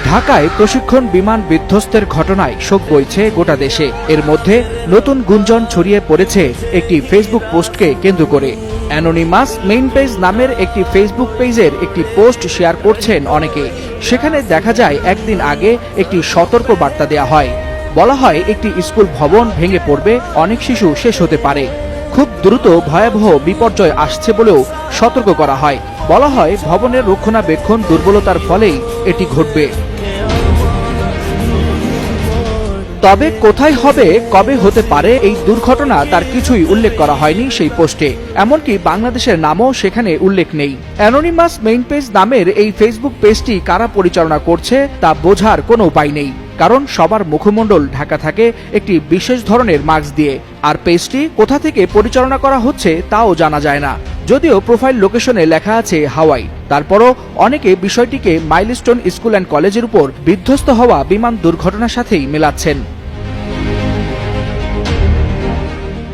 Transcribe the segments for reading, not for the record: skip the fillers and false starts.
ঢাকায় প্রশিক্ষণ বিমান বিধ্বস্তের ঘটনায় শোক বইছে গোটা দেশে। এর মধ্যে নতুন গুঞ্জন ছড়িয়ে পড়েছে একটি ফেসবুক পোস্টকে কেন্দ্র করে। অ্যানোনিমাস মেইন পেজ নামের একটি ফেসবুক পেজের একটি পোস্ট শেয়ার করছেন অনেকে। সেখানে দেখা যায় একদিন আগে একটি সতর্ক বার্তা দেয়া হয়। বলা হয় একটি স্কুল ভবন ভেঙে পড়বে, অনেক শিশু শেষ হতে পারে। খুব দ্রুত ভয়াবহ বিপর্যয় আসছে বলেও সতর্ক করা হয়। বলা হয় ভবনের রক্ষণাবেক্ষণ দুর্বলতার ফলেই এটি ঘটবে। তবে কোথায় হবে, কবে হতে পারে এই দুর্ঘটনা তার কিছুই উল্লেখ করা হয়নি সেই পোস্টে। এমনকি বাংলাদেশের নামও সেখানে উল্লেখ নেই। অ্যানোনিমাস মেইন পেজ নামের এই ফেসবুক পেজটি কারা পরিচালনা করছে তা বোঝার কোনো উপায় নেই, কারণ সবার মুখমণ্ডল ঢাকা থাকে একটি বিশেষ ধরনের মাস্ক দিয়ে। আর পেজটি কোথা থেকে পরিচালনা করা হচ্ছে তাও জানা যায় না। যদিও প্রোফাইল লোকেশনে লেখা আছে হাওয়াই, তারপরও অনেকে বিষয়টিকে মাইলস্টোন স্কুল অ্যান্ড কলেজের উপর বিধ্বস্ত হওয়া বিমান দুর্ঘটনার সাথেই মেলাচ্ছেন।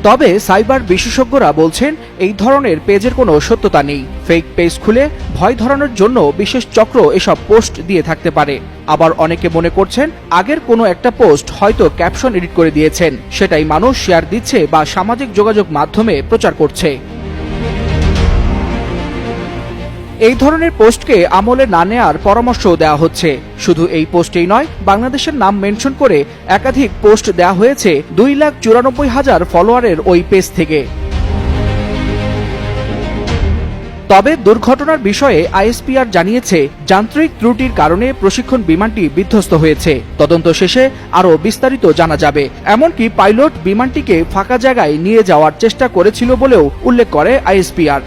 তবে সাইবার বিশেষজ্ঞরা বলছেন এই ধরনের পেজের কোনো সত্যতা নেই। ফেক পেজ খুলে ভয় ধরানোর জন্য বিশেষ চক্র এসব পোস্ট দিয়ে থাকতে পারে। আবার অনেকে মনে করছেন আগের কোনো একটা পোস্ট হয়তো ক্যাপশন এডিট করে দিয়েছেন, সেটাই মানুষ শেয়ার দিচ্ছে বা সামাজিক যোগাযোগ মাধ্যমে প্রচার করছে। এই ধরনের পোস্টকে আমলে না নেওয়ার পরামর্শ দেওয়া হচ্ছে। শুধু এই পোস্টেই নয়, বাংলাদেশের নাম মেনশন করে একাধিক পোস্ট দেওয়া হয়েছে 2,94,000 ফলোয়ারের ওই পেজ থেকে। তবে দুর্ঘটনার বিষয়ে আইএসপিআর জানিয়েছে যান্ত্রিক ত্রুটির কারণে প্রশিক্ষণ বিমানটি বিধ্বস্ত হয়েছে। তদন্ত শেষে আরও বিস্তারিত জানা যাবে। এমনকি পাইলট বিমানটিকে ফাঁকা জায়গায় নিয়ে যাওয়ার চেষ্টা করেছিল বলেও উল্লেখ করে আইএসপিআর।